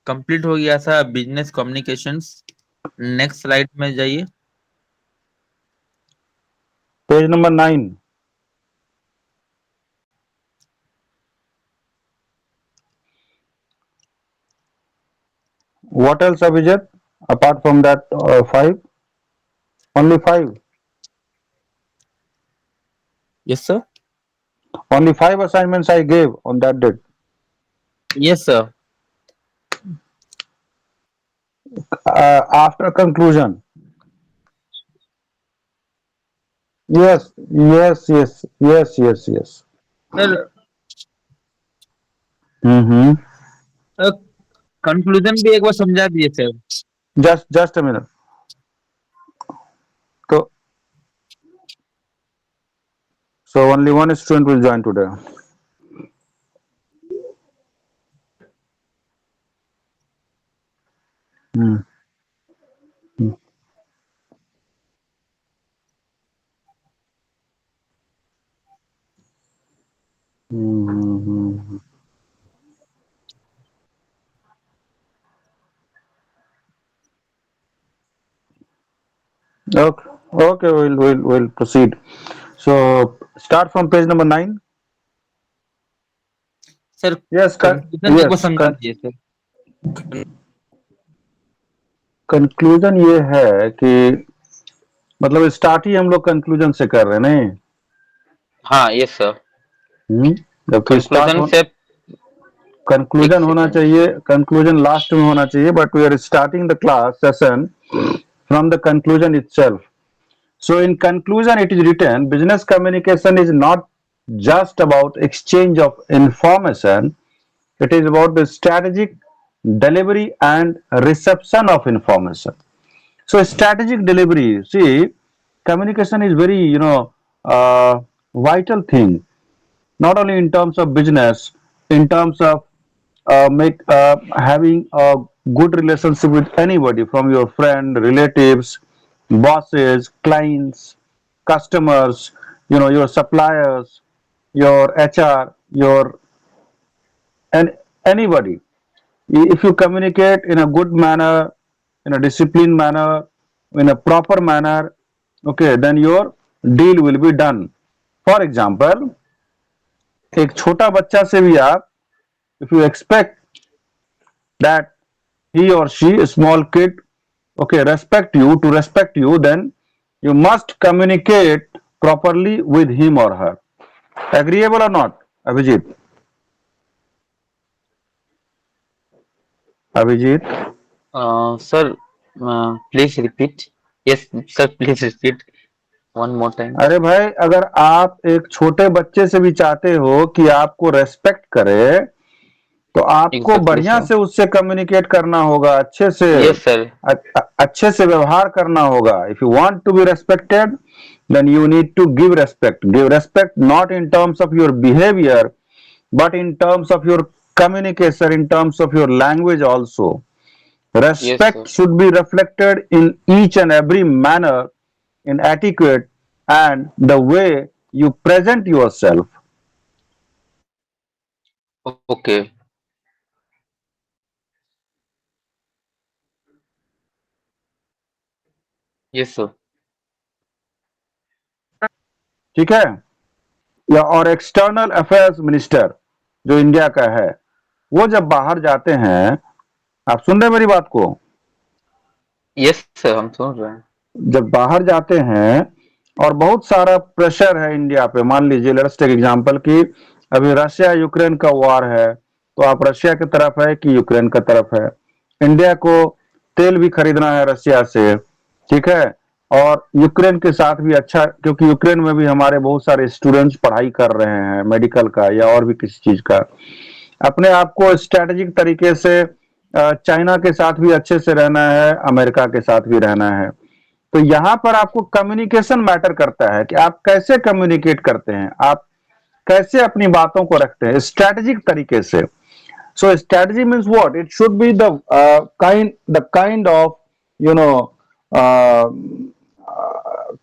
Complete हो गया था बिजनेस कम्युनिकेशंस। नेक्स्ट स्लाइड में जाइए। Page number 9। What else, Abhijit? Apart from that, five, only five, yes sir. only five assignments I gave on that date. Yes sir. After conclusion, yes, yes, yes, yes, yes, yes. Sir Mm-hmm. Conclusion भी एक बार समझा दिए sir. Just a minute. So, so only one student will join today. Mm. Mm-hmm. Okay, okay, we'll proceed. So start from page number 9. Sir Yes, conclusion एक बार yes. समझा दिए sir. Conclusion ये है कि मतलब स्टार्ट ही हम लोग कंक्लूजन से कर रहे हैं नहीं। हाँ यस सर। जबकि स्टार्ट कंक्लूजन से एक कंक्लूजन होना सेकेंड चाहिए, सर। कंक्लूजन लास्ट में होना चाहिए, but we are starting the class session from the conclusion itself. So in conclusion, it is written, business communication is not just about exchange of information, it is about the strategic delivery and reception of information. So strategic delivery, see, communication is very, vital thing, not only in terms of business, in terms of make having a good relationship with anybody from your friend, relatives, bosses, clients, customers, your suppliers, your HR, your and anybody. If you communicate in a good manner, in a disciplined manner, in a proper manner, okay, then your deal will be done. For example, एक छोटा बच्चा से भी आप, if you expect that he or she, a small kid, okay, respect you, then you must communicate properly with him or her. Agreeable or not, Abhijit? Abhijit? Sir please repeat. Yes sir please repeat one more time. अरे भाई, अगर आप एक छोटे बच्चे से भी चाहते हो कि आपको रेस्पेक्ट करे, तो आपको एग्जैक्टली बढ़िया सर। से उससे कम्युनिकेट करना होगा, अच्छे से यस सर। अच्छे से व्यवहार करना होगा. If you want to be respected, then you need to give respect not in terms of your behavior, but in terms of your communication, in terms of your language also. Yes sir. Respect should be reflected in each and every manner, in etiquette and the way you present yourself. Okay. Yes sir. ठीक है? या और external affairs minister जो India का है, वो जब बाहर जाते हैं, आप सुन रहे हैं मेरी बात को? यस सर हम सुन रहे हैं। जब बाहर जाते हैं और बहुत सारा प्रेशर है इंडिया पे, मान लीजिए लेट्स टेक एग्जांपल कि अभी रशिया यूक्रेन का वार है, तो आप रशिया की तरफ है कि यूक्रेन की तरफ है? इंडिया को तेल भी खरीदना है रशिया से, ठीक है, और यूक्रेन के साथ भी अच्छा, क्योंकि यूक्रेन में भी हमारे बहुत सारे स्टूडेंट्स पढ़ाई कर रहे हैं मेडिकल का या और भी किसी चीज का. अपने आप को स्ट्रेटेजिक तरीके से चाइना के साथ भी अच्छे से रहना है, अमेरिका के साथ भी रहना है. तो यहां पर आपको कम्युनिकेशन मैटर करता है कि आप कैसे कम्युनिकेट करते हैं, आप कैसे अपनी बातों को रखते हैं स्ट्रेटेजिक तरीके से. So strategy means what? It should be the kind of you know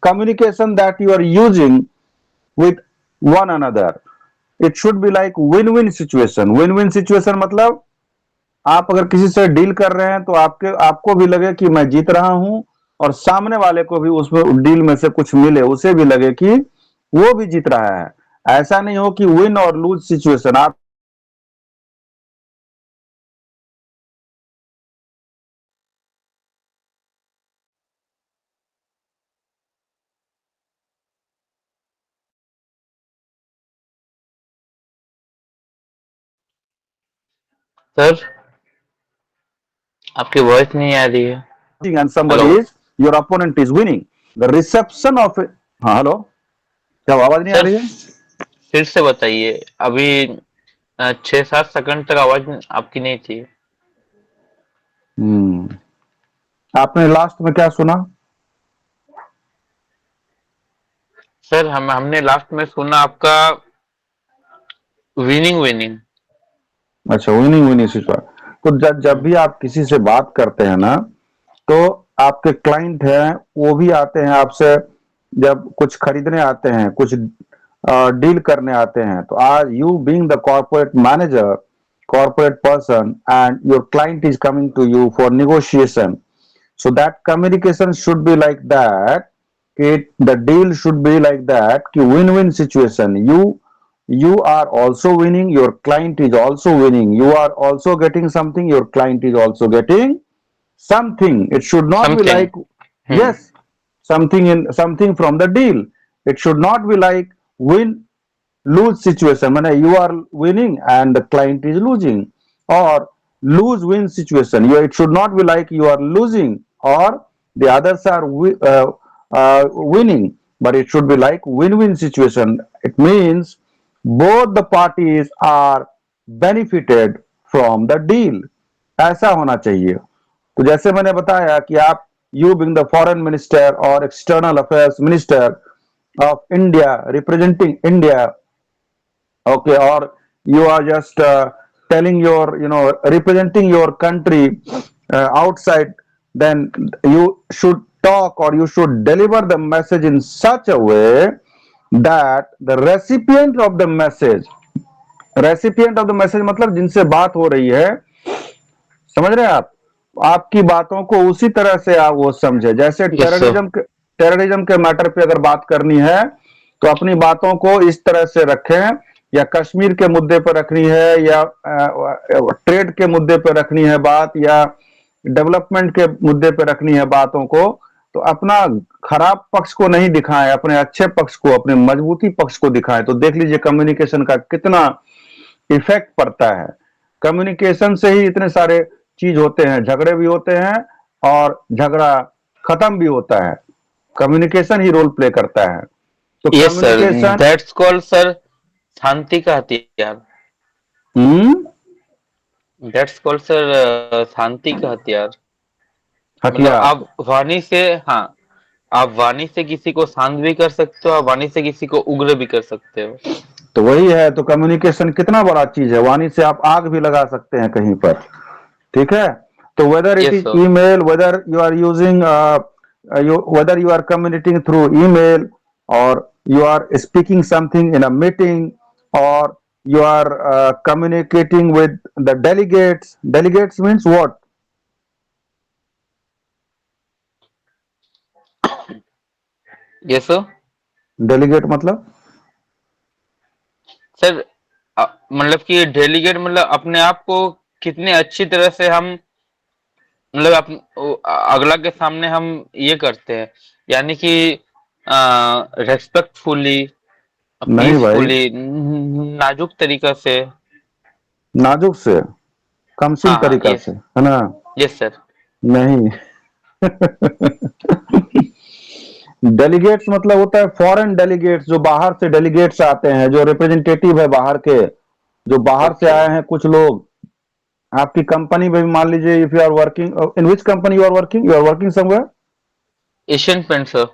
communication that you are using with one another. It should be like win-win situation. Win-win situation मतलब आप अगर किसी से डील कर रहे हैं तो आपको भी लगे कि मैं जीत रहा हूं, और सामने वाले को भी उसमें डील में से कुछ मिले, उसे भी लगे कि वो भी जीत रहा है। ऐसा नहीं हो कि विन और लूज सिचुएशन। आप सर आपकी वॉइस नहीं आ रही है। and somebody hello is your opponent is winning, the reception of it। हाँ हेलो, क्या आवाज नहीं आ सर, रही है? फिर से बताइए। अभी 6-7 सेकंड तक आवाज आपकी नहीं थी। हम्म। आपने लास्ट में क्या सुना? सर हमने लास्ट में सुना आपका विनिंग विनिंग। अच्छा, विनिंग विनिंग सिचुएशन। तो जब जब भी आप किसी से बात करते हैं ना, तो आपके क्लाइंट हैं, वो भी आते हैं आपसे, जब कुछ खरीदने आते हैं, कुछ डील करने आते हैं, तो are you being the corporate manager, corporate person, and your client is coming to you for negotiation, so that communication should be like that, the deal should be like that कि win-win situation, you are also winning, your client is also winning, you are also getting something, your client is also getting something. It should not be something. like, yes, something from the deal. It should not be like win lose situation, when you are winning and the client is losing, or lose win situation. It should not be like you are losing or the others are winning, but it should be like win-win situation. It means both the parties are benefited from the deal। ऐसा होना चाहिए। तो जैसे मैंने बताया कि आप, you being the foreign minister और external affairs minister of India, representing India, okay, or you are just telling your, representing your country outside, then you should talk or you should deliver the message in such a way that the recipient of the message मतलब जिनसे बात हो रही है, समझ रहे हैं आप, आपकी बातों को उसी तरह से आप वो समझे। जैसे यस सर। टेररिज्म के मैटर पे अगर बात करनी है, तो अपनी बातों को इस तरह से रखें, या कश्मीर के मुद्दे पर रखनी है, या ट्रेड के मुद्दे पर रखनी है बात, या डेवलपमेंट के मुद्दे पर रखनी है बातों को, तो अपना खराब पक्ष को नहीं दिखाएं, अपने अच्छे पक्ष को, अपने मजबूती पक्ष को दिखाएं। तो देख लीजिए कम्युनिकेशन का कितना इफेक्ट पड़ता है। कम्युनिकेशन से ही इतने सारे चीज होते हैं, झगड़े भी होते हैं और झगड़ा खत्म भी होता है। कम्युनिकेशन ही रोल प्ले करता है। तो yes sir, communication. That's called sir Shanti का हथियार। Hmm. That's called sir Shanti का हथियार। मतलब हथियार। आप वाणी से, हाँ, आप वाणी से किसी को शांत भी कर सकते हो, आप वाणी से किसी को उग्र भी कर सकते हो। तो वही है, तो कम्युनिकेशन कितना बड़ा चीज है। वाणी से आप आग भी लगा सकते हैं कहीं पर, ठीक है। तो whether it yes is sir. Email, whether you are using, whether you are communicating through email, or you are speaking something in a meeting, or you are communicating with the delegates means what? Yes sir. Delegate मतलब sir मतलब कि delegate मतलब अपने आप को कितने अच्छी तरह से हम, मतलब अगला के सामने हम ये करते हैं, यानी कि रेस्पेक्टफुली, नहीं भाई, पीसफुली, नाजुक तरीका से। नाजुक से, कमसिन हाँ हाँ, तरीका यस। से, है ना? Yes sir. नहीं। डेलीगेट्स मतलब होता है फॉरेन डेलीगेट्स, जो बाहर से डेलीगेट्स आते हैं, जो रिप्रेजेंटेटिव है बाहर के, जो बाहर से ओके। आए हैं कुछ लोग। आपकी कंपनी में भी मान लीजिए, if you are working in which company, you are working somewhere Asian paint sir.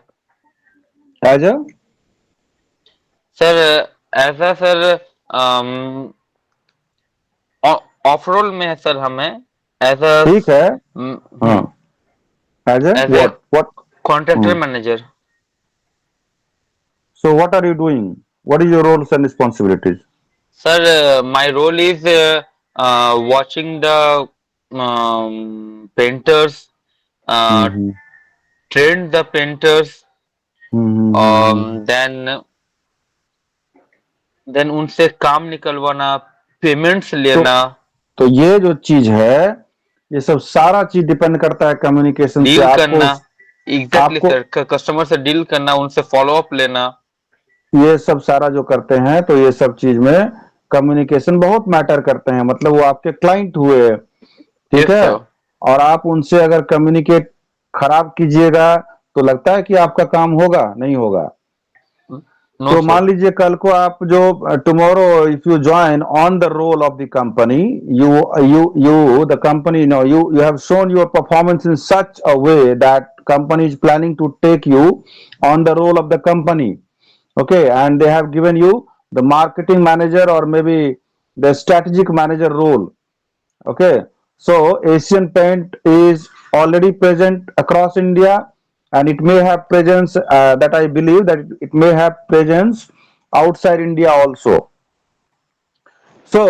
As a, sir ऐसा सर, ऑफ रोल में है सर हमें, एज ठीक है, हाँ, as a as a what, contractor manager. So what are you doing, what is your roles and responsibilities? Sir my role is watching the painters, uh, hmm trained the painters, hmm. then उनसे काम निकलवाना, payments तो लेना, तो ये जो चीज है, ये सब सारा चीज डिपेंड करता है कम्युनिकेशन से। डील आपको करना, एग्जैक्टली आपको सर, कस्टमर से डील करना, उनसे फॉलो अप लेना। ये सब सारा जो करते हैं, तो ये सब चीज में कम्युनिकेशन बहुत मैटर करते हैं। मतलब वो आपके क्लाइंट हुए, ठीक यस है, सर। और आप उनसे अगर कम्युनिकेट खराब कीजिएगा तो लगता है कि आपका काम होगा, नहीं होगा। नो तो सर। मान लीजिए कल को आप जो tomorrow if you join on the roll of the company, you the company know you have shown your performance in such a way that company is planning to take you on the roll of the company, okay, and they have given you the marketing manager or maybe the strategic manager role, okay. So Asian Paint is already present across India, and it may have presence, that I believe that it may have presence outside India also. So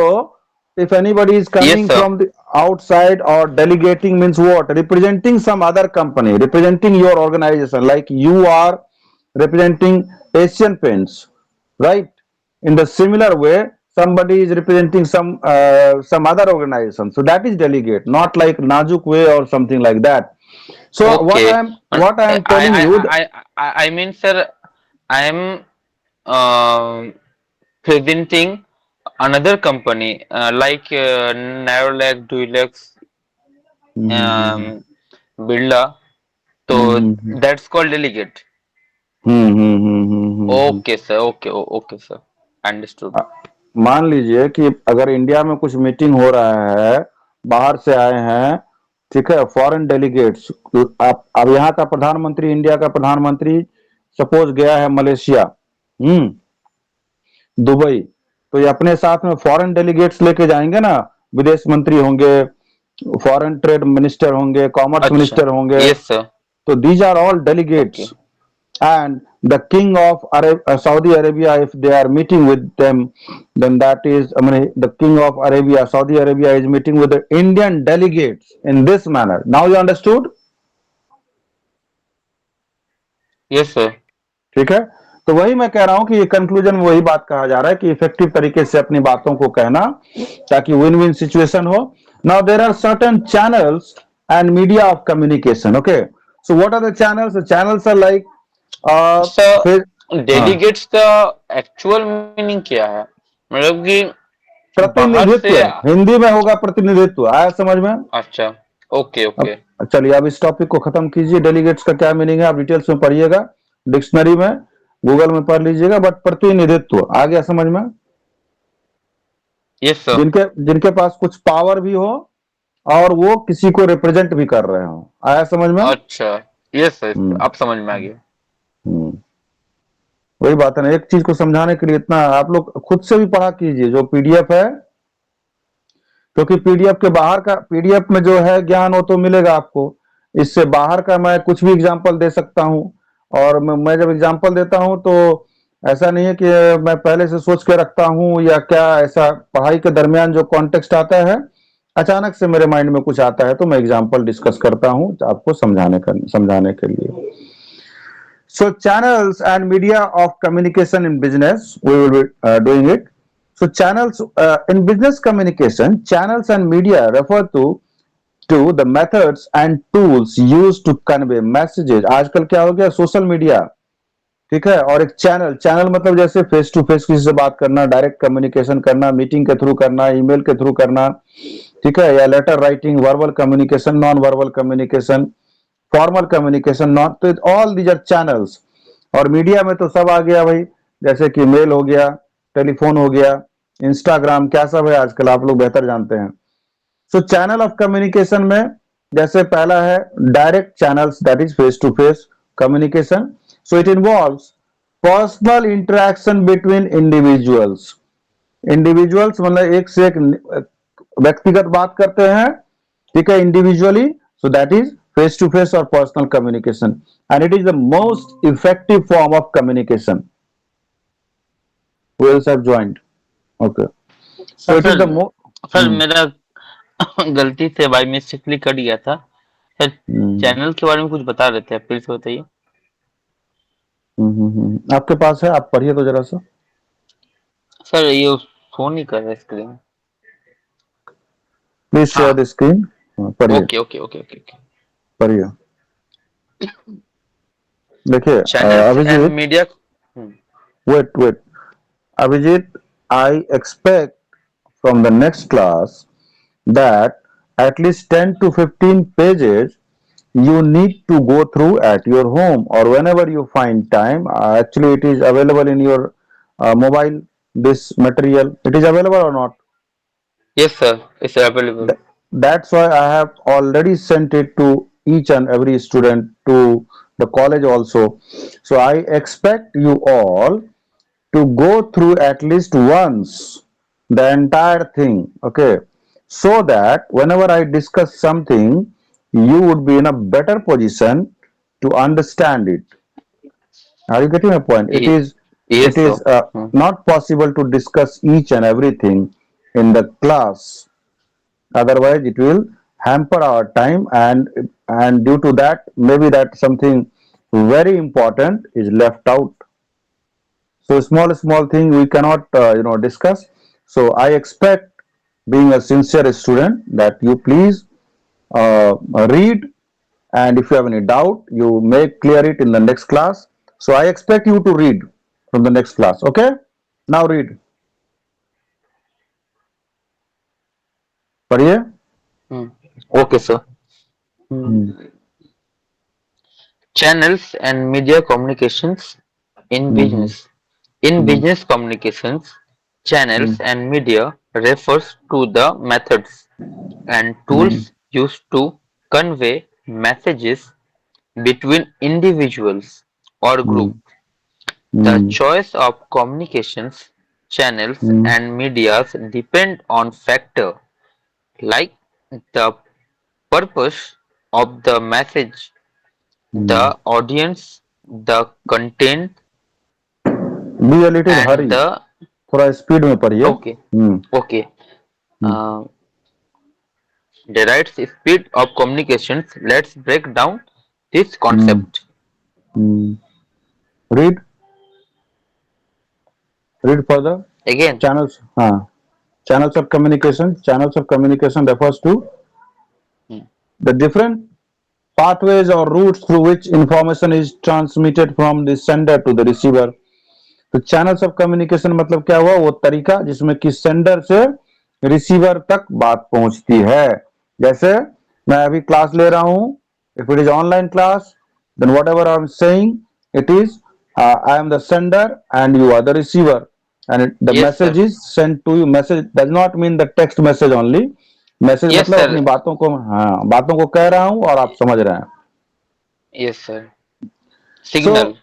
if anybody is yes coming sir. from the outside or delegating, means what, representing some other company, representing your organization, like you are representing Asian Paints, right? In the similar way, somebody is representing some other organization, so that is delegate, not like Najuk way or something like that. So okay. what I am I telling I you, I I mean sir, I M presenting another company, like Narrowlag, Dulux, um, Birla. So that's called delegate. Okay, sir. Okay, okay, sir. Understood. मान लीजिए कि अगर India में कुछ meeting हो रहा है, बाहर से आए हैं, ठीक है, फॉरेन डेलीगेट्स, आप अब यहाँ का प्रधानमंत्री, इंडिया का प्रधानमंत्री सपोज गया है मलेशिया, दुबई, तो ये अपने साथ में फॉरेन डेलीगेट्स लेके जाएंगे ना, विदेश मंत्री होंगे, फॉरेन ट्रेड मिनिस्टर होंगे, कॉमर्स अच्छा। मिनिस्टर होंगे, Yes, sir. तो these are all delegates. Okay. And the king of Saudi Arabia, if they are meeting with them, then that is, I mean, the king of Arabia, Saudi Arabia is meeting with the Indian delegates in this manner. Now you understood? Yes, sir. ठीक है, तो वही मैं कह रहा हूं कि ये कंक्लूजन में वही बात कहा जा रहा है कि इफेक्टिव तरीके से अपनी बातों को कहना, ताकि विन विन सिचुएशन हो। Now there are certain channels and media of communication, okay. So what are the channels? The channels are like, sir, फिर, हाँ, डेलीगेट्स का एक्चुअल मीनिंग क्या है? मतलब कि बाहर प्रतिनिधित्व, से। हिंदी में होगा प्रतिनिधित्व, आया समझ में? अच्छा। Okay, okay. अब चलिए, अब इस टॉपिक को खत्म कीजिए। डेलीगेट्स का क्या मीनिंग है आप डिटेल्स में पढ़िएगा, डिक्शनरी में, गूगल में पढ़ लीजिएगा, बट प्रतिनिधित्व आ गया समझ में? Yes sir. जिनके जिनके पास कुछ पावर भी हो और वो किसी को रिप्रेजेंट भी कर रहे हो, आया समझ में? अच्छा। यस सर, हम्म अब समझ में आ गया। हम्म। वही बात है ना, एक चीज को समझाने के लिए इतना आप लोग खुद से भी पढ़ा कीजिए जो पीडीएफ है, क्योंकि पीडीएफ के बाहर का, पीडीएफ में जो है ज्ञान वो तो मिलेगा आपको, इससे बाहर का मैं कुछ भी एग्जांपल दे सकता हूं। और मैं जब एग्जांपल देता हूं तो ऐसा नहीं है कि मैं पहले से सोच के रखता हूं या क्या, ऐसा पढ़ाई के दरमियान जो कॉन्टेक्स्ट आता है, अचानक से मेरे माइंड में कुछ आता है तो मैं एग्जांपल डिस्कस करता हूं आपको समझाने के लिए। So channels and media of communication in business, we will be doing it. So channels in business communication, channels and media refer to the methods and tools used to convey messages. आजकल क्या हो गया, social media, ठीक है, और एक channel, channel मतलब जैसे फेस टू फेस किसी से बात करना, डायरेक्ट कम्युनिकेशन करना, मीटिंग के थ्रू करना, ईमेल के थ्रू करना, ठीक है, या letter writing, verbal communication, non verbal communication, formal communication, not, तो ऑल दीज आर चैनल्स। और मीडिया में तो सब आ गया भाई, जैसे कि मेल हो गया, टेलीफोन हो गया, इंस्टाग्राम, क्या सब है आजकल आप लोग बेहतर जानते हैं। सो चैनल ऑफ कम्युनिकेशन में जैसे पहला है direct channels, that is face to face communication. So it involves personal interaction between individuals. Individuals मतलब एक से एक व्यक्तिगत बात करते हैं, ठीक है, individually, so that is face to face और personal communication, and it is the most effective form of communication. Who else have joined? Okay, so sir it is sir the more, sir, मेरा गलती से by mistakenly cut गया था sir. हम्म, channel के बारे में कुछ बता रहे थे आप, फिर से बताइए। आपके पास है, आप पढ़िए तो जरा सा। सर ये शो नहीं कर रहा स्क्रीन। प्लीज शेयर हाँ। The screen. पढ़िए, okay okay okay okay okay. पढ़िए। देखिए channels and Abhijit, media. Wait, Abhijit, I expect from the next class that at least 10 to 15 pages you need to go through at your home or whenever you find time. Actually, it is available in your mobile. This material, it is available or not? Yes sir, it's available. That's why I have already sent it to each and every student to the college also. So I expect you all to go through at least once the entire thing, okay, so that whenever I discuss something you would be in a better position to understand it. Are you getting my point? it is it yes is sir. not possible to discuss each and everything in the class, otherwise it will hamper our time, and due to that maybe that something very important is left out. So small thing we cannot discuss. So I expect, being a sincere student, that you please read, and if you have any doubt you may clear it in the next class. So I expect you to read from the next class. Okay, now read. पढ़िए। Okay sir. Channels and media communications in hmm, business. In hmm, business communications, channels hmm, and media refers to the methods and hmm, tools used to convey messages between individuals or hmm, groups. The hmm, choice of communications channels hmm, and medias depend on factors like the purpose of the message, hmm. the audience, the content, be a little and Hari, the थोड़ा speed में पढ़िए। okay, okay. Hmm, Uh, the speed of communications. Let's break down this hmm, concept. Hmm. Read, read further. Again, channels, हाँ। Channels of communication. Channels of communication refers to hmm, the different pathways or routes through which information is transmitted from the sender to the receiver. तो channels of communication मतलब क्या हुआ, वो तरीका जिसमें कि sender से रिसीवर तक बात पहुंचती है। जैसे मैं अभी क्लास ले रहा हूं, if it is online class, then whatever I am saying, it is I am the sender and you are the receiver, and the yes, message sir. is sent to you. Message does not mean the text message only. Message Yes, मतलब अपनी sir. बातों को, हाँ, बातों को कह रहा हूं और आप समझ रहे हैं। Yes, sir. सो Signal.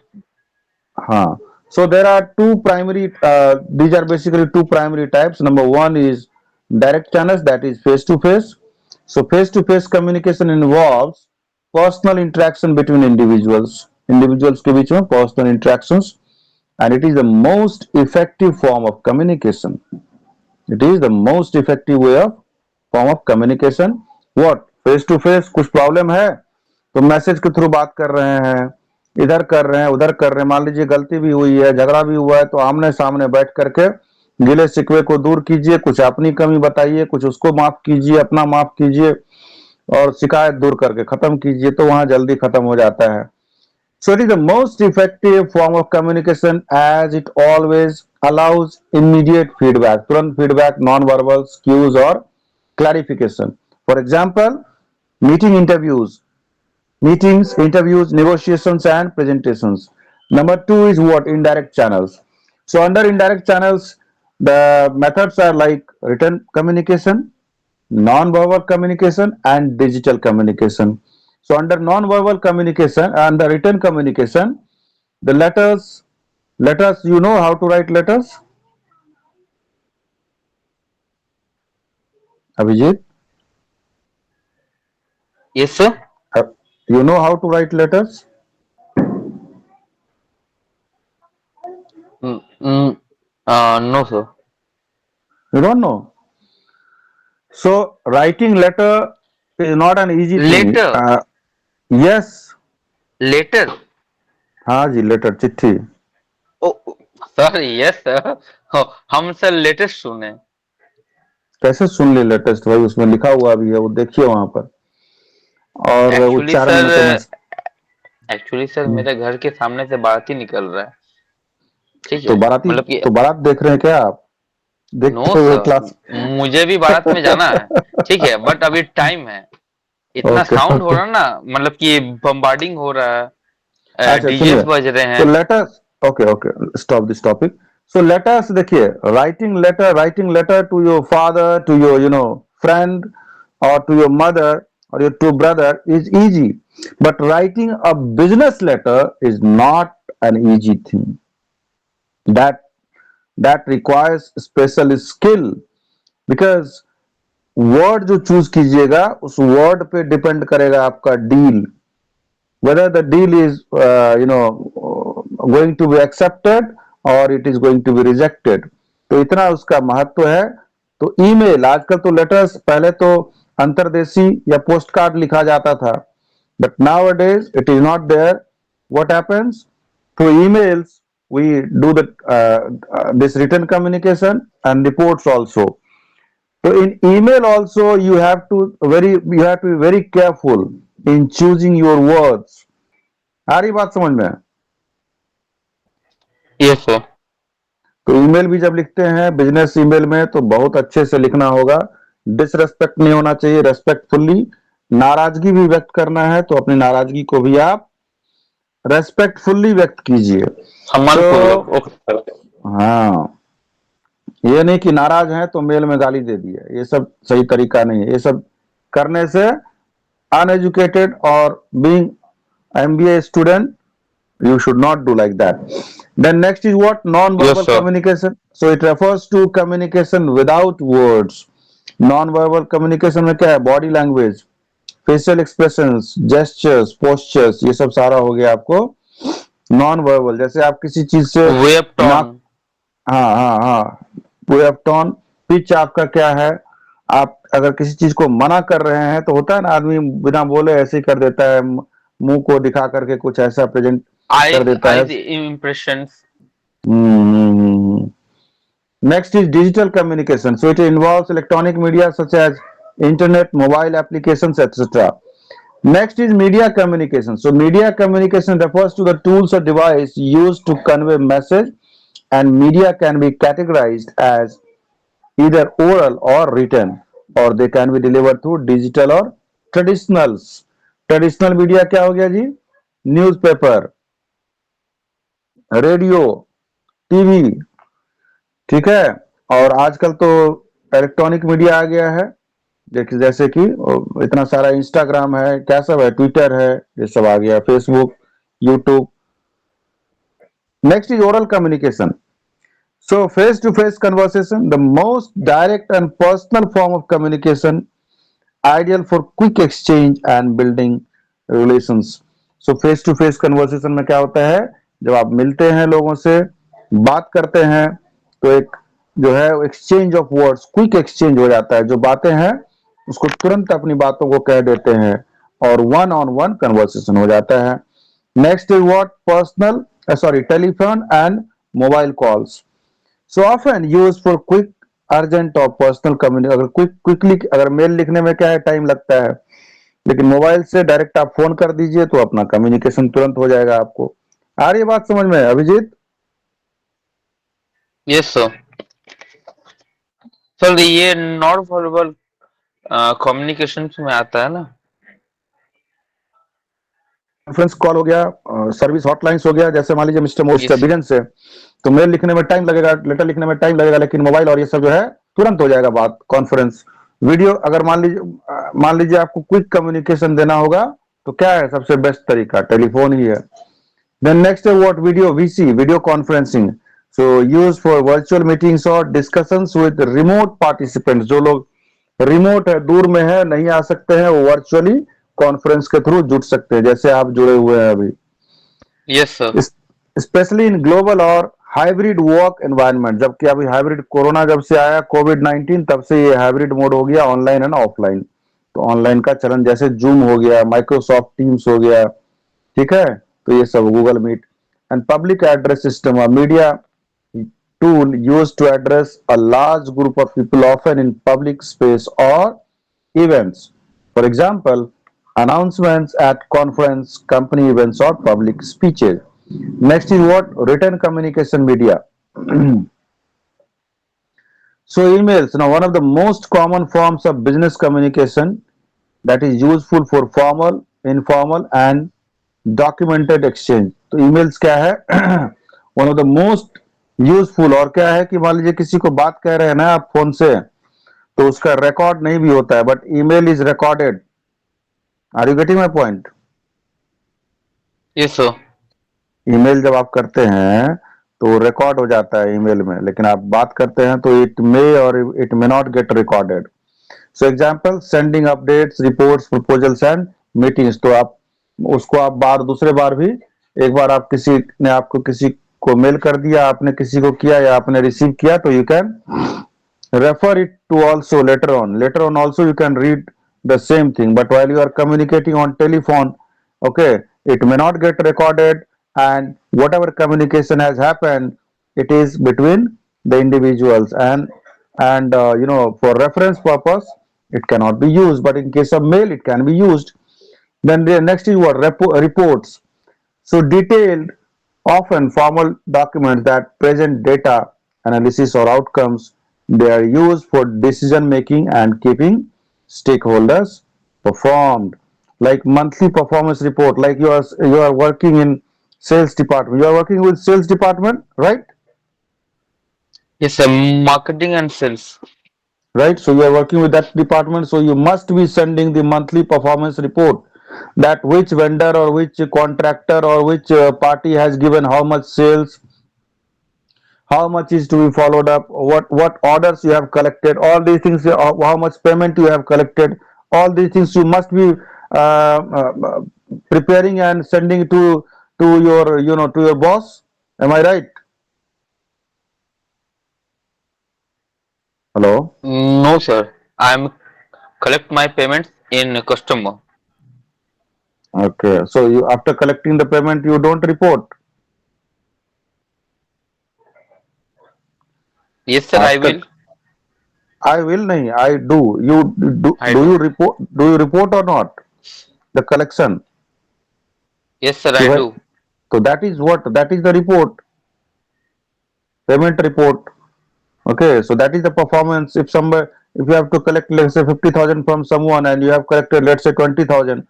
हाँ, so there are two primary, these are basically two primary types. Number one is direct channels, that is face to face. So face to face communication involves personal interaction between individuals, individuals के बीच में personal interactions, and it is the most effective form of communication. It is the most effective way of form of communication. What? Face to face कुछ problem है तो message के through बात कर रहे हैं, इधर कर रहे हैं उधर कर रहे हैं, मान लीजिए गलती भी हुई है, झगड़ा भी हुआ है, तो आमने सामने बैठ करके गिले शिकवे को दूर कीजिए, कुछ अपनी कमी बताइए, कुछ उसको माफ कीजिए, अपना माफ कीजिए, और शिकायत दूर करके खत्म कीजिए, तो वहां जल्दी खत्म हो जाता है। So it is the most effective form of communication as it always allows immediate feedback, तुरंत feedback, non-verbal cues or clarification. For example, meeting interviews, meetings, interviews, negotiations, and presentations. Number two is what? Indirect channels. So under indirect channels, the methods are like written communication, non-verbal communication, and digital communication. So under non-verbal communication and the written communication, the letters, you know how to write letters, Abhijit? Yes, sir. Uh, You know how to write letters? No, sir. You don't know. So writing letter is not an easy thing. Letter, Yes. Letter. हाँ जी, letter, चिट्ठी। Oh sir, yes sir. हम sir latest सुने। कैसे सुन ली latest भाई, उसमें लिखा हुआ भी है, वो देखिए वहां पर, और एक्चुअली उच्चारण सर में तो मैं। एक्चुअली सर हम्म, मेरे घर के सामने से बाराती निकल रहा है। ठीक तो है, बाराती, मतलब कि तो बारात देख रहे हैं क्या आप, नो देखते हुए सर, क्लास? मुझे भी बारात में जाना है। ठीक है, बट अभी टाइम है। इतना ओके साउंड हो ओके। रहा है ना, मतलब कि बम्बार्डिंग हो रहा है, अच्छा डीजेस सुनिए, बज रहे तो हैं। Letters, okay okay, stop this topic. So letters देखिए, writing letter to your father, to your friend, or to your mother or your to brother is easy, but writing a business letter is not an easy thing. That that requires special skill, because word जो choose कीजिएगा उस word पे depend करेगा आपका deal, whether the deal is going to be accepted or it is going to be rejected. तो इतना उसका महत्व है। तो ईमेल, आजकल तो लेटर्स, पहले तो अंतर्देशी या पोस्ट कार्ड लिखा जाता था, but nowadays it is not there. What happens through emails, we do the this written communication and reports also. So in email also you have to be very careful in choosing your words. आ रही बात समझ में? Yes sir. तो email भी जब लिखते हैं business email में, तो बहुत अच्छे से लिखना होगा, डिसरेस्पेक्ट नहीं होना चाहिए, रेस्पेक्टफुल्ली। नाराजगी भी व्यक्त करना है तो अपनी नाराजगी को भी आप रेस्पेक्टफुल्ली व्यक्त कीजिए। सम्मान सो पूर्वक, ओके सर। हाँ, ये नहीं कि नाराज हैं तो मेल में गाली दे दिए, ये सब सही तरीका नहीं है। ये सब करने से अनएजुकेटेड और being MBA student, you should not do like that. Then next is what? Yes Non-verbal sir. communication. So it refers to communication without words. Non-verbal communication में क्या है? Body language, facial expressions, gestures, postures, ये सब सारा हो गया आपको non-verbal। जैसे आप किसी चीज से वे ऑफ टोन। नाक, हाँ हाँ हाँ, वे ऑफ टोन, पिच आपका क्या है, आप अगर किसी चीज को मना कर रहे हैं तो होता है ना, आदमी बिना बोले ऐसे ही कर देता है, मुंह को दिखा करके कुछ ऐसा प्रेजेंट कर आईज देता है। Eyes impressions. Next is digital communication. So it involves electronic media such as internet, mobile applications, etc. Next is media communication. So media communication refers to the tools or device used to convey message, and media can be categorized as either oral or written, or they can be delivered through digital or traditionals. Traditional media क्या हो गया जी? Newspaper, radio, TV, ठीक है। और आजकल तो electronic media आ गया है, जैसे कि इतना सारा इंस्टाग्राम है, क्या सब है, ट्विटर है, ये सब आ गया, Facebook, YouTube. Next is oral communication. So face to face conversation, the most direct and personal form of communication, ideal for quick exchange and building relations. So face to face conversation में क्या होता है? जब आप मिलते हैं लोगों से, बात करते हैं, तो एक जो है exchange of words, quick exchange हो जाता है, जो बातें हैं उसको तुरंत अपनी बातों को कह देते हैं, और वन ऑन वन कन्वर्सेशन हो जाता है। Next is what? Personal, sorry, telephone and mobile calls, so often use for quick, urgent और पर्सनल कम्युनिकेशन। अगर क्विकली, अगर मेल लिखने में क्या है, टाइम लगता है, लेकिन मोबाइल से डायरेक्ट आप फोन कर दीजिए तो अपना कम्युनिकेशन तुरंत हो जाएगा आपको। आ रही है बात समझ में अभिजीत? Yes sir. सर ये नॉन वर्बल कम्युनिकेशन में आता है ना। कॉन्फ्रेंस कॉल हो गया, सर्विस हॉटलाइंस हो गया, जैसे मान लीजिए मिस्टर मोस्ट यस। बिजन से, तो मेल लिखने में टाइम लगेगा, लेटर लिखने में टाइम लगेगा, लेकिन मोबाइल और ये सब जो है तुरंत हो जाएगा बात, कॉन्फ्रेंस, वीडियो। अगर मान लीजिए आपको क्विक कम्युनिकेशन देना होगा, तो क्या है सबसे बेस्ट तरीका? टेलीफोन ही है। Then next is what? Video, VC, video conferencing. So used for virtual meetings or discussions with remote participants. जो लोग रिमोट है, दूर में है, नहीं आ सकते हैं, वो वर्चुअली कॉन्फ्रेंस के थ्रू जुड़ सकते हैं, जैसे आप जुड़े हुए हैं अभी। Yes sir. Specially in global और हाइब्रिड वर्क एनवायरनमेंट, जबकि अभी हाइब्रिड कोरोना जब से आया कोविड-19 तब से ये हाइब्रिड मोड हो गया, ऑनलाइन एंड ऑफलाइन। तो ऑनलाइन का चलन जैसे जूम हो गया, माइक्रोसॉफ्ट टीम्स हो गया, ठीक है, तो ये सब Google Meet and public address system, media tool used to address a large group of people, often in public space or events. For example, announcements at conference, company events, or public speeches. Next is what? Written communication media. So, emails, now one of the most common forms of business communication that is useful for formal, informal, and documented exchange. तो emails क्या है? One of the most useful, और क्या है कि मान लीजिए किसी को बात कह रहे हैं ना आप फोन से, तो उसका रिकॉर्ड नहीं भी होता है, but email is recorded. Are you getting my point? Yes sir. Email जब आप करते हैं तो रिकॉर्ड हो जाता है ईमेल में, लेकिन आप बात करते हैं तो इट मे और it may not get recorded. So example, sending updates, reports, proposals and meetings. तो आप उसको आप बार दूसरे बार भी, एक बार आप किसी ने आपको किसी को मेल कर दिया, आपने किसी को किया या आपने रिसीव किया, तो you can refer it to also later on. Later on also you can read the same thing, but while you are communicating on telephone, okay, it may not get recorded, and whatever communication has happened, it is between the individuals, and you know, for reference purpose it cannot be used, but in case of mail it can be used. Then the next is what? Reports. So detailed, often formal documents that present data, analysis, or outcomes. They are used for decision making and keeping stakeholders performed. Like monthly performance report, like you are working in sales department. You are working with sales department, right? Yes sir, marketing and sales. Right. So you are working with that department. So you must be sending the monthly performance report, that which vendor or which contractor or which party has given how much sales, how much is to be followed up, what orders you have collected, all these things, how much payment you have collected, all these things you must be preparing and sending to your, you know, to your boss. Am I right? Hello. No sir, I am collect my payments in customer. Okay, so you, after collecting the payment, you don't report. Yes sir, I After, will. I will nahi, I do. You I do do. you report? Do you report or not the collection? Yes sir, कि I भाई, do. so that is what, that is the report, payment report. Okay, so that is the performance. If somebody, if you have to collect, let's say 50,000 from someone and you have collected, let's say 20,000,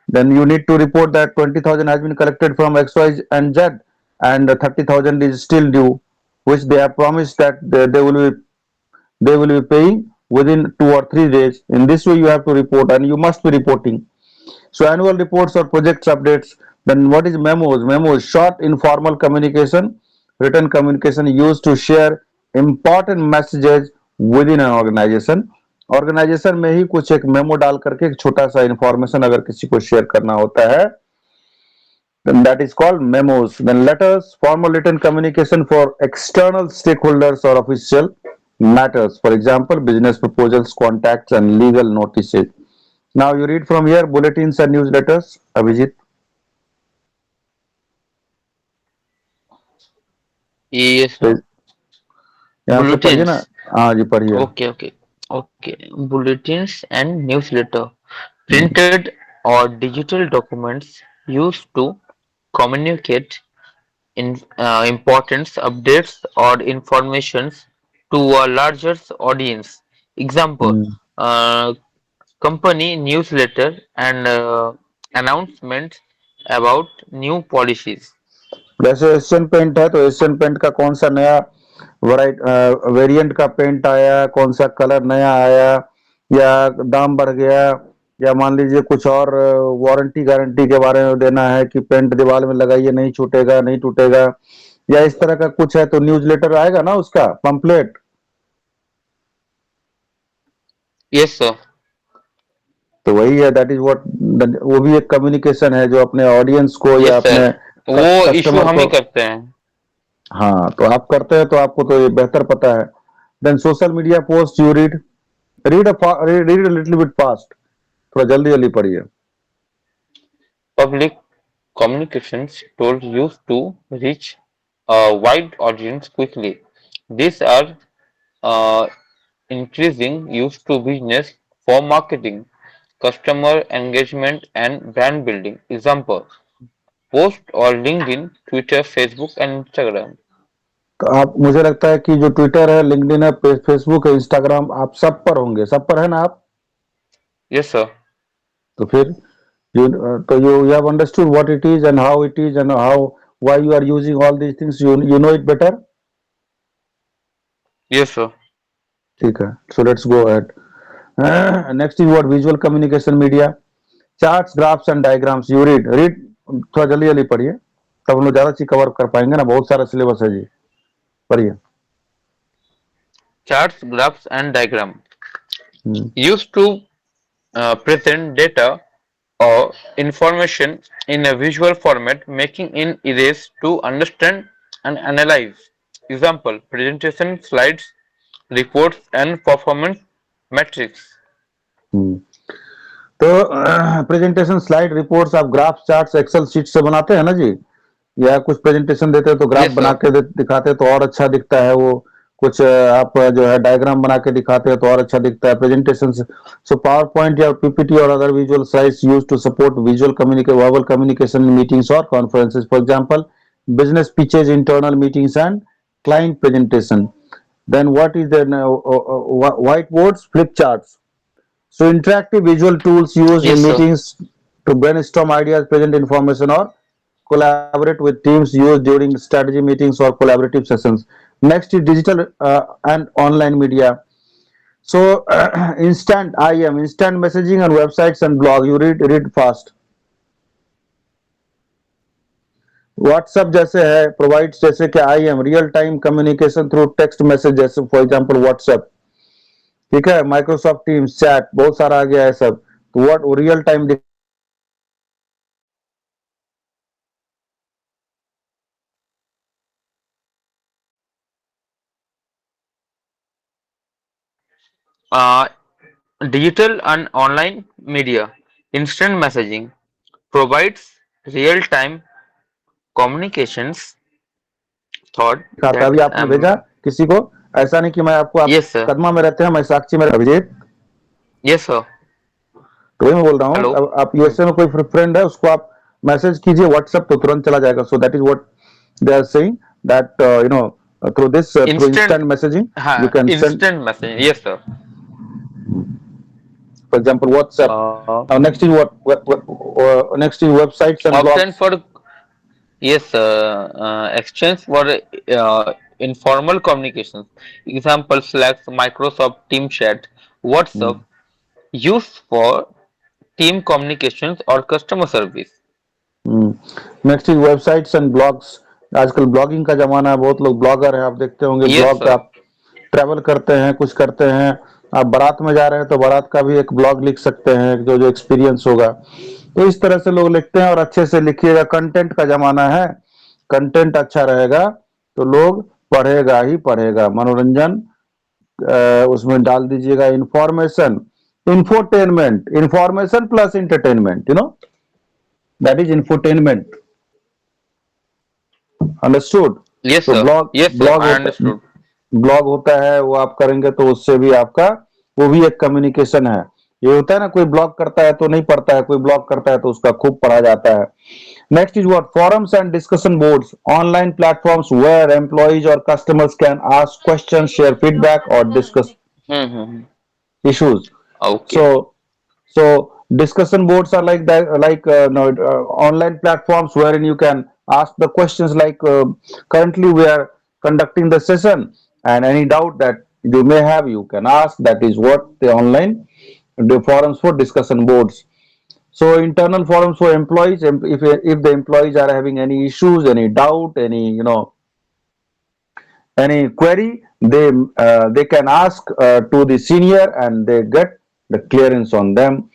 then you need to report that 20,000 has been collected from X, Y, and Z, and 30,000 is still due, which they have promised that they will be paying within 2 or 3 days. In this way, you have to report, and you must be reporting. So annual reports or projects updates. Then what is memos? Memos, short informal communication, written communication used to share important messages within an organization. Organisation में ही कुछ एक memo डाल करके एक छोटा सा information अगर किसी को शेयर करना होता है, then that is called memos. Then letters, formal written communication for external stakeholders or official matters. For example, business proposals, contacts, and legal notices. Now you read from here, bulletins and newsletters. Abhijit, Yes तो sir. यहाँ से पढ़िए ना। Bulletins. हाँ जी, पढ़िए। Okay, okay, okay. Bulletins and newsletter. Printed or digital documents used to communicate in importance, updates or informations to a larger audience. Example, hmm, uh, company newsletter and announcements about new policies. जैसे Asian paint है, तो Asian paint का कौन सा नया variant का paint आया, कौन सा कलर नया आया, या दाम बढ़ गया, या मान लीजिए कुछ और वारंटी गारंटी के बारे में देना है कि पेंट दीवार में लगाइए नहीं छूटेगा नहीं टूटेगा, या इस तरह का कुछ है, तो न्यूज़लेटर आएगा ना, उसका पंपलेट। Yes sir. तो वही है, दैट इज व्हाट, वो भी एक कम्युनिकेशन है जो अपने ऑडियंस को या Yes sir. अपने वो इशू कस्टमर हम को, ही करते हैं। हाँ, तो आप करते हैं तो आपको तो ये बेहतर पता है. Then social media post you read, read a little bit fast, थोड़ा जल्दी जल्दी पढ़िए. Public communications tools used to reach a wide audience quickly. These are uh, increasing used to business for marketing, customer engagement, and brand building. Example: post or LinkedIn, Twitter, Facebook, and Instagram. तो आप, मुझे लगता है कि जो Twitter है, LinkedIn है, Facebook है, इंस्टाग्राम, आप सब पर होंगे, सब पर है ना आप? Yes, sir. तो फिर you have understood what it is and how it is and how why you are using all these things, you know it better. Yes, sir. ठीक है, so let's go ahead. Next is what visual communication media, charts, graphs and diagrams you read थोड़ा जल्दी जल्दी पढ़िए, तब हम लोग ज्यादा चीज कवर कर पाएंगे ना, बहुत सारा सिलेबस है जी, पढ़िए. Charts, graphs, and diagram hmm. used to present data or information in a visual format, making it easy to understand and analyze. Example: presentation slides, reports, and performance metrics. हम्म. तो presentation slide, reports, आप graph, charts, Excel sheet से बनाते हैं ना जी, या कुछ presentation देते हैं तो ग्राफ Yes, बना sir. के दिखाते हैं तो और अच्छा दिखता है वो. कुछ आप जो है डायग्राम बना के दिखाते हैं तो और अच्छा दिखता है प्रेजेंटेशन. सो पावर पॉइंट या पीपीटी और other visual slides use to support visual communication, verbal communication meetings और conferences. For example business pitches, internal meetings and client presentation. Then what is the whiteboards, flip charts. So interactive visual tools used in Yes, sir. meetings to brainstorm ideas, present information, or collaborate with teams used during strategy meetings or collaborative sessions. Next is digital and online media. So instant IM, instant messaging and websites and blog. You read fast. WhatsApp जैसे है, provides जैसे कि IM, real time communication through text message, जैसे for example WhatsApp. ठीक है, Microsoft teams, chat, बहुत सारा आ गया है सब. तो what real time Uh, Digital and online media. Instant messaging provides real-time communications. Thought दिखाता है. that अभी आपने भेजा किसी को, ऐसा नहीं कि मैं आपको, आप yes, sir. कदमा में रहते हैं, मैं साक्षी में अभिजीत. Yes, sir. तो वही मैं बोल रहा हूँ, Hello. अब आप यूएसए में कोई फ्रेंड है, उसको आप मैसेज कीजिए व्हाट्सएप तो तुरंत चला जाएगा. So that is what they are saying, that you know through this, through Instant. Instant messaging you हाँ, can send, instant messaging. Yes, sir. for example WhatsApp. Uh, Now next is next is websites and Option blogs. for yes, exchange for informal communications. Example: Slack, Microsoft Team Chat, WhatsApp, Hmm. used for team communications or customer service. Next is websites and blogs. आजकल blogging का जमाना है, बहुत लोग blogger हैं, आप देखते होंगे Yes, ब्लॉग. sir. आप ट्रैवल करते हैं, कुछ करते हैं, आप बारात में जा रहे हैं तो बारात का भी एक ब्लॉग लिख सकते हैं, जो जो एक्सपीरियंस होगा. तो इस तरह से लोग लिखते हैं, और अच्छे से लिखिएगा, कंटेंट का जमाना है. कंटेंट अच्छा रहेगा तो लोग पढ़ेगा ही पढ़ेगा. मनोरंजन उसमें डाल दीजिएगा, information, infotainment, information plus entertainment, that is infotainment. Understood. Yes, तो sir. Blog Yes, sir. Blog I होता understood. ब्लॉग होता है, वो आप करेंगे तो उससे भी आपका, वो भी एक कम्युनिकेशन है. ये होता है ना, कोई ब्लॉग करता है तो नहीं पढ़ता है, कोई ब्लॉग करता है तो उसका खूब पढ़ा जाता है. Next is what, forums and discussion boards, online platforms where employees or customers can ask questions, share feedback or discuss Mm-hmm. issues. Okay. So discussion boards are like that, like no, online platforms wherein you can ask the questions, like currently we are conducting the session, and any doubt that you may have, you can ask. That is what the online, the forums for discussion boards. So internal forums for employees, if the employees are having any issues, any doubt, any any query, they can ask to the senior and they get the clearance on them.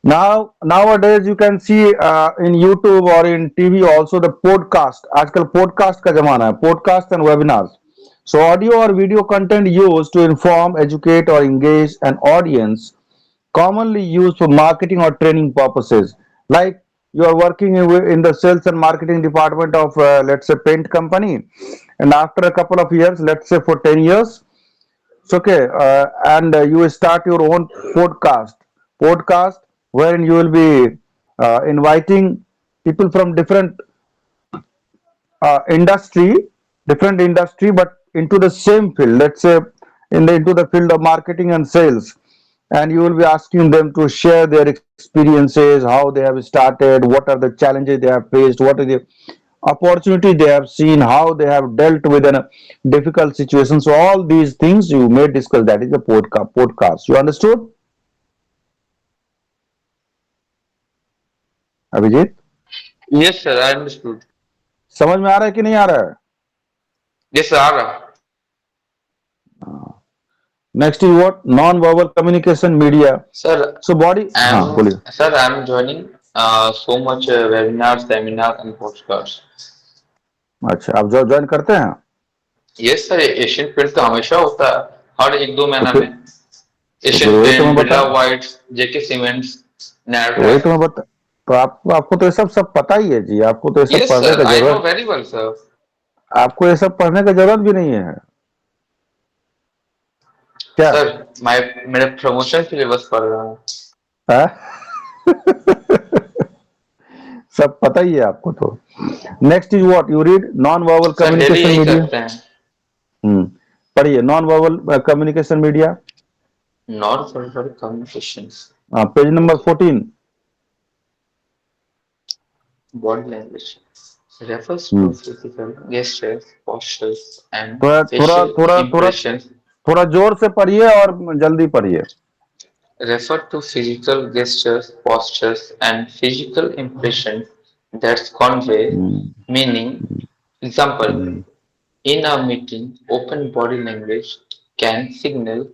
Now, nowadays you can see in YouTube or in TV also the podcast. आजकल podcast का जमाना है, podcast and webinars. So audio or video content used to inform, educate or engage an audience, commonly used for marketing or training purposes. Like you are working in the sales and marketing department of let's say paint company, and after a couple of years, let's say for 10 years, it's okay, and you start your own podcast wherein you will be inviting people from industry, different industry, but into the same field. Let's say into the field of marketing and sales, and you will be asking them to share their experiences, how they have started, what are the challenges they have faced, what are the opportunity they have seen, how they have dealt with a difficult situation. So all these things you may discuss. That is the podcast. You understood, Abhijit? Yes, sir, I understood. समझ में आ रहा है कि नहीं आ रहा है? Yes, sir, Ara. Next is what? Non verbal communication media. Sir, so body, हाँ बोलिए. I'm joining so much webinars, seminar and postcards. अच्छा, आप जो ज्वाइन करते हैं यस सर, एशियन पेंट तो हमेशा होता है, हर एक दो तो महीना फिर में। तो फिर एशियन वही तो मैं पेंट, बता बिरला व्हाइट्स, जेके सीमेंट्स, तो वही तो नैरोटैक। मैं बता तो आपको आपको तो ये सब पता ही है जी. आपको तो ये सब यस पढ़ने सर, का आई नो जरूरत वेरी वेल सर। आपको ये सब पढ़ने का जरूरत भी नहीं है क्या? सर, मैं मेरे प्रमोशन के लिए बस पढ़ रहा हूँ। हाँ? सब पता ही है आपको तो. Next is what? You read non verbal sir daily communication यही मीडिया. करते हैं। पढ़िए non verbal communication media. Non verbal communication, page number 14. Body language refers to physical gestures, postures, and थोड़ा थोड़ा facial थोड़ा थोड़ा impressions. थोड़ा जोर से पढ़िए और जल्दी पढ़िए. Refer to physical gestures, postures, and physical impressions that convey meaning. Example: in a meeting, open body language can signal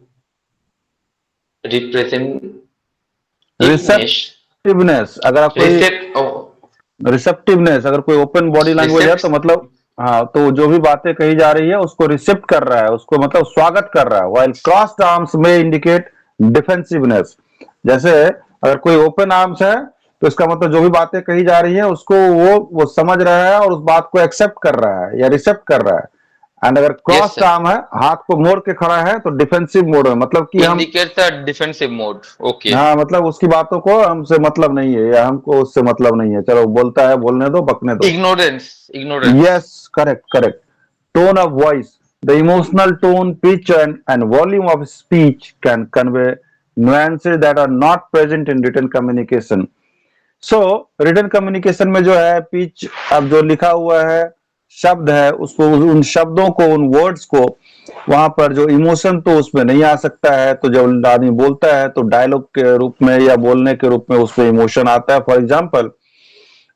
representativeness, receptiveness, अगर आप कोई oh, रिसेप्टिवनेस, अगर कोई ओपन बॉडी लैंग्वेज है तो recept, मतलब हाँ, तो जो भी बातें कही जा रही है उसको रिसेप्ट कर रहा है, उसको मतलब स्वागत कर रहा है. व्हाइल क्रॉस्ड आर्म्स में इंडिकेट डिफेंसिवनेस. जैसे अगर कोई ओपन आर्म्स है तो इसका मतलब जो भी बातें कही जा रही है उसको वो समझ रहा है और उस बात को एक्सेप्ट कर रहा है या रिसेप्ट कर रहा है. एंड अगर yes, क्रॉस्ड sir. आर्म है, हाथ को मोड़ के खड़ा है, तो डिफेंसिव मोड में, मतलब कि हम, Indicates the defensive mode. Okay. हाँ मतलब उसकी बातों को हमसे मतलब नहीं है या हमको उससे मतलब नहीं है, चलो बोलता है बोलने दो, बकने दो. Ignorance. Ignorance. Yes, correct, correct. Tone of voice. The emotional tone, pitch, and volume of speech can convey nuances that are not present in written communication. So, written communication में जो है पिच, अब जो लिखा हुआ है शब्द है, उसको उन शब्दों को, उन वर्ड्स को, वहां पर जो इमोशन तो उसमें नहीं आ सकता है. तो जब आदमी बोलता है तो डायलॉग के रूप में या बोलने के रूप में उसमें इमोशन आता है. For example,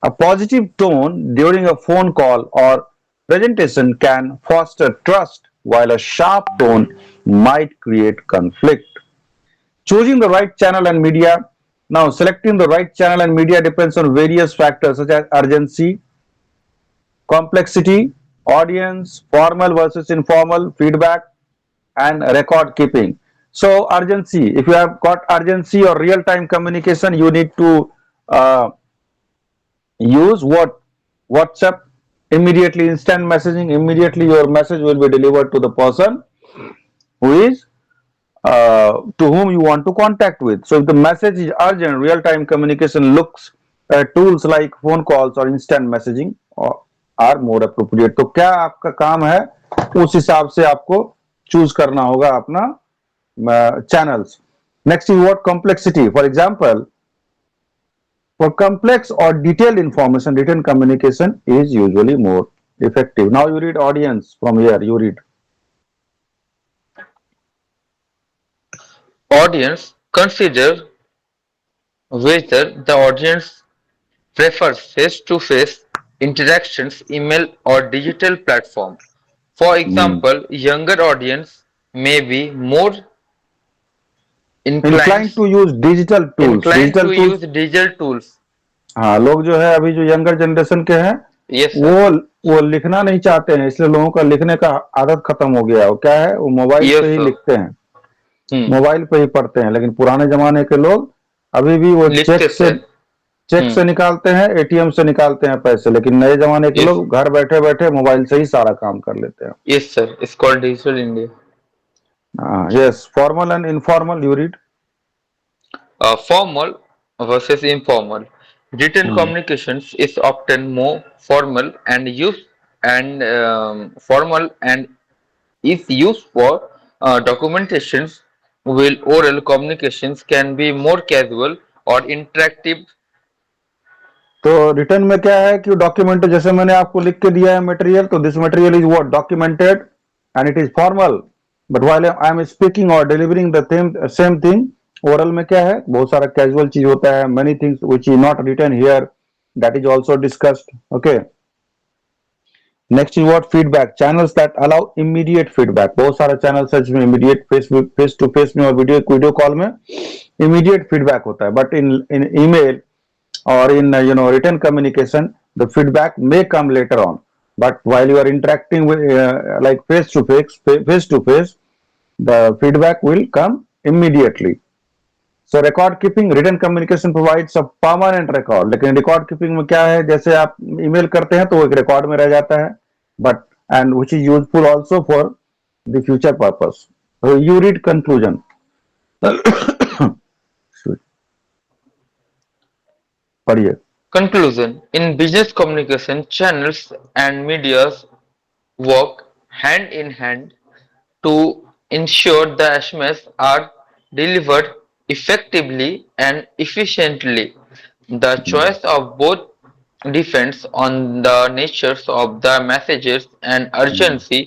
a positive tone during a phone call or presentation can foster trust, while a sharp tone might create conflict. Choosing the right channel and media. Now, selecting the right channel and media depends on various factors such as urgency, complexity, audience, formal versus informal, feedback, and record keeping. So, urgency. If you have got urgency or real time communication, you need to uh, use what? WhatsApp. Immediately, instant messaging. Immediately your message will be delivered to the person who is to whom you want to contact with. So if the message is urgent, real time communication looks at tools like phone calls or instant messaging or are more appropriate. तो क्या आपका काम है, उस हिसाब से आपको choose करना होगा अपना channels. Next is what? Complexity. For example, for complex or detailed information, written communication is usually more effective. Now you read audience from here. You read. Audience, consider whether the audience prefers face-to-face interactions, email, or digital platform. For Hmm. example, younger audience may be more inclined inclines to use digital tools. inclined Digital to tools, use digital tools. हाँ, लोग जो है अभी जो younger generation के हैं, Yes, sir. वो वो लिखना नहीं चाहते हैं, इसलिए लोगों का लिखने का आदत खत्म हो गया है। वो क्या है, वो मोबाइल पे Yes, ही sir. लिखते हैं, Hmm. मोबाइल पे ही पढ़ते हैं। लेकिन पुराने जमाने के लोग अभी भी वो लिखते थे। Check Hmm. से निकालते हैं, एटीएम से निकालते हैं पैसे। लेकिन नए जमाने के Yes. लोग घर बैठे बैठे मोबाइल से ही सारा काम कर लेते हैं। Yes, sir. It's called Digital India. Yes, formal and informal, you read. Formal versus informal. Written communications is often more formal and is used for documentations, while oral communications can be more casual or interactive. तो return में क्या है कि document, जैसे मैंने आपको लिख के दिया है मटेरियल, तो this material is what documented and it is formal. But while I am speaking और delivering the same thing, oral में क्या है, बहुत सारा कैजुअल चीज होता है, many things which is not written here, that is also discussed. Okay, next is what feedback, channels that allow immediate feedback. बहुत सारा चैनल्स है जिसमें immediate Facebook face to face में और वीडियो कॉल में इमीडिएट फीडबैक होता है। But in email or in written communication, the feedback may come later on, but while you are interacting with like face to face, the feedback will come immediately. So record keeping, written communication provides a permanent record, लेकिन record keeping में क्या है, जैसे आप email करते हैं तो वो एक record में रह जाता है, but and which is useful also for the future purpose. So you read conclusion. पढ़िए। Conclusion. In business communication, channels and medias work hand in hand to ensure the SMS are delivered effectively and efficiently. The choice of both depends on the natures of the messages and urgency,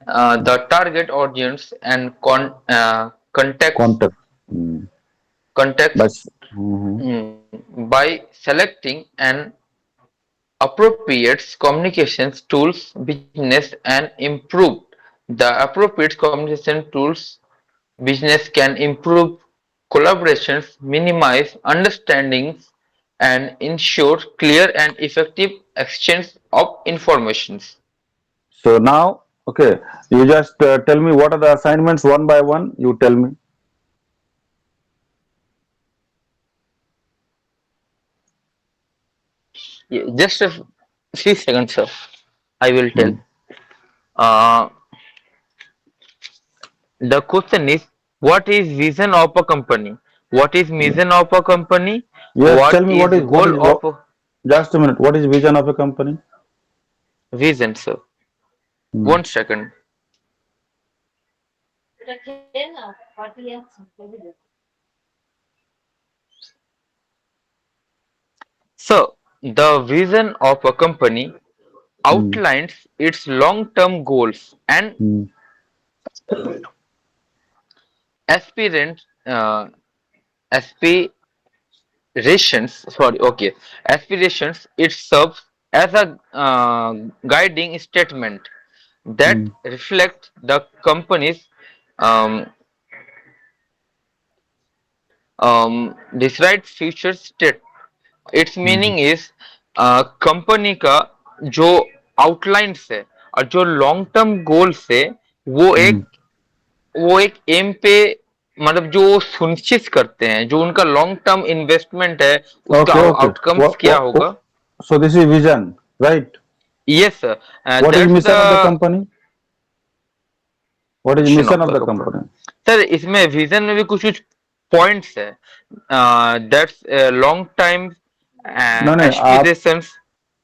the target audience, and Contact. context. बस। हम्म। By selecting an appropriate communications tools, business and improved the appropriate communication tools, business can improve collaborations, minimize understandings, and ensure clear and effective exchange of informations. So now, okay, you just tell me what are the assignments one by one. You tell me. Yeah, just a few seconds, sir. I will tell. Hmm. Uh, the question is, what is vision of a company? What is mission of a company? Yes, tell What me is what goal is of what, a just a minute. What is vision of a company? vision, sir? Hmm. 1 second. So, the vision of a company Hmm. outlines its long-term goals and Hmm. aspirant aspirations. It serves as a guiding statement Hmm. that reflects the company's um, desired future state. Its Hmm. Meaning is company का जो outlines है और जो long term goals है वो Hmm. एक वो एक एम पे मतलब जो सुनिश्चित करते हैं जो उनका लॉन्ग टर्म इन्वेस्टमेंट है उसका Okay, okay. आउटकम्स क्या होगा. So this is vision, right? Yes sir, What is that's mission of the the company? What is mission mission of of the the company. company? Sir इसमें vision में भी कुछ कुछ points है. That's long time No, no. आप aspirations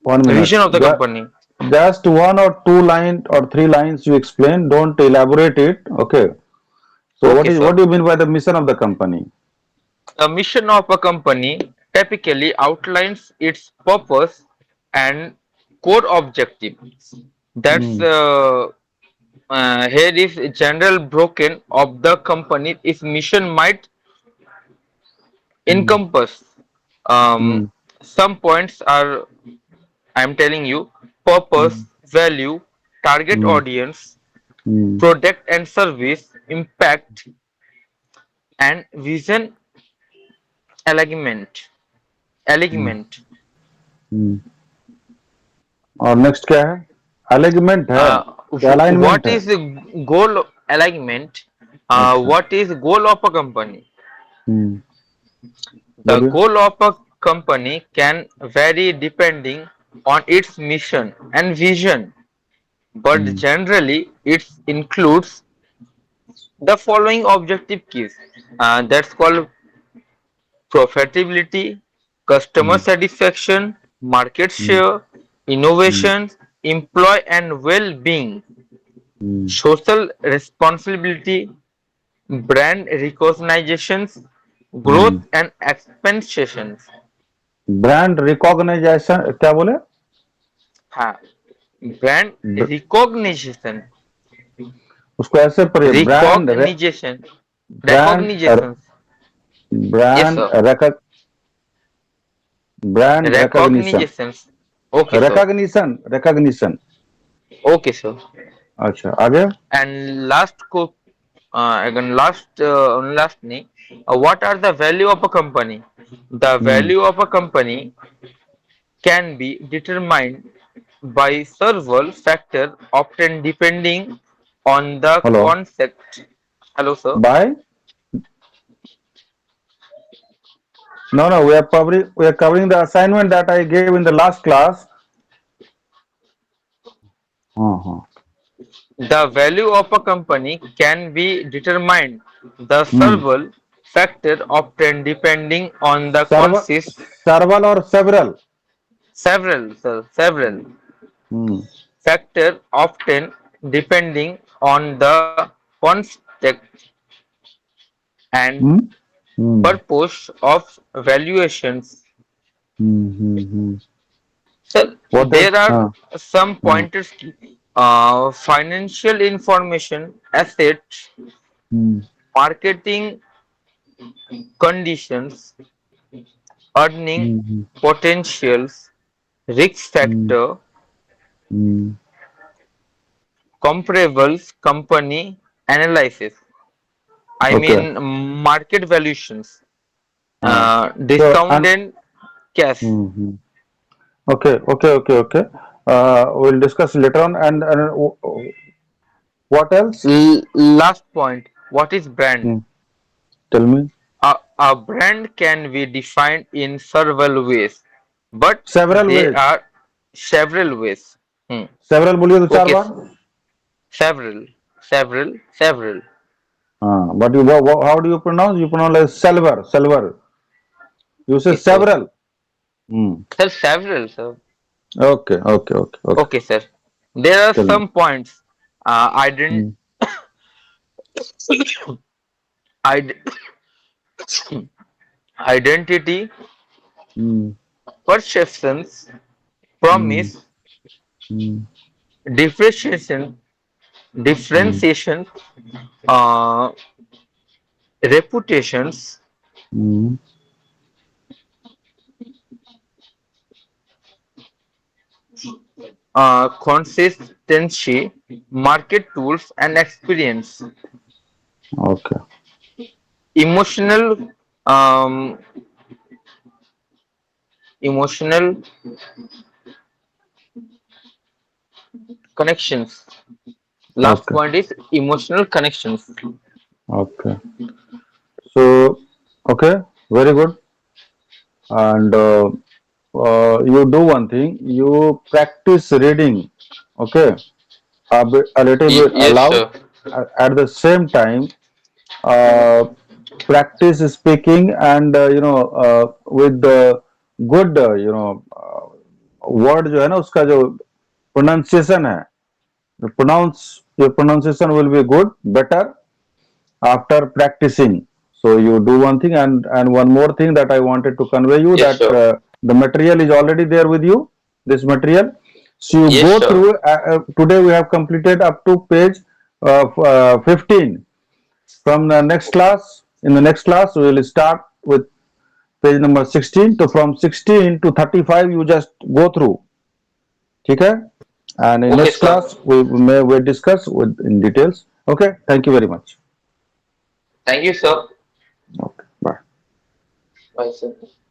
one minute. vision of the company. Just one or two line or three lines you explain. Don't elaborate it. Okay. So Okay what sir. do you mean by the mission of the company? The mission of a company typically outlines its purpose and core objective. That's Hmm. here is general broken of the company. Its mission might Hmm. encompass Hmm. some points are I'm telling you Hmm. purpose, value, target Hmm. audience, Hmm. product and service, impact, and vision alignment. Hmm, Alignment. हम्म। और next क्या है? Alignment है Uh, कि alignment what है? is the goal alignment? अच्छा। What is goal of a company? Hmm. The बोलिए। goal of a company can vary depending on its mission and vision, but hmm. generally it includes the following objective keys. That's called profitability, customer hmm. satisfaction, market hmm. share, hmm. innovation, employee and well-being, hmm. social responsibility, brand recognitions, growth hmm. and expansions. Brand recognisation क्या बोले? हाँ, brand ब- recognition, उसको ऐसे पढ़िए, brand recognition, brand recognitions. Yes, brand sir. Brand recognition. Recognitions. Okay, sir. Recognition. Okay, sir. अच्छा, आगे। And again, lastly, what are the value of a company? The hmm. value of a company can be determined by several factors, often depending on the hello. concept. Hello, sir. Bye. No, no, we are covering the assignment that I gave in the last class. हाँ, हाँ। The value of a company can be determined the hmm. several factors, often depending on the सर्वल, concept. सर्वल और several. Several hmm. factors, often depending on the context and hmm. Hmm. purpose of valuations. Hmm. So What else? there are हाँ। some हाँ। pointers. Financial information, assets, hmm. marketing conditions, earning hmm. potentials, risk hmm. factor, hmm. comparables, company analysis. I Okay. mean market valuations, हाँ। So discount and and cash. Hmm. Okay, okay, okay, okay. We'll discuss later on. And what else? Last point. What is brand? Hmm. Tell me. A brand can be defined in several ways, but Several they ways. are several ways. Hmm. Several बोलिए तो चार Okay, बार। several. हाँ, but how do you pronounce? You pronounce like silver, silver. You say Okay, sir. several. Hmm. Sir, several, sir. Okay, okay, okay, okay. Okay, sir. There are Tell me. some points. I didn't. Hmm. I identity, Hmm. perceptions, Hmm. promise, Hmm. differentiation, Hmm. differentiation, uh, reputations, Hmm. consistency, market tools, and experience. Okay. Emotional, um, emotional connections. Last Okay. point is emotional connections. Okay. So, okay, very good. And you do one thing. You practice reading. Okay, a little bit Yes, aloud. sir. At the same time, uh, practice speaking and with the good word जो है ना उसका जो pronunciation है, pronounce your pronunciation will be good, better after practicing. So you do one thing, and one more thing that I wanted to convey you, Yes, that sir. the material is already there with you. This material, so you Yes, go sir. through. Today we have completed up to page 15. From the next class, in the next class, we will start with page number 16. To from 16 to 35, you just go through. Okay? And in Okay, next sir. class, we discuss with in details. Okay? Thank you very much. Thank you, sir. myself.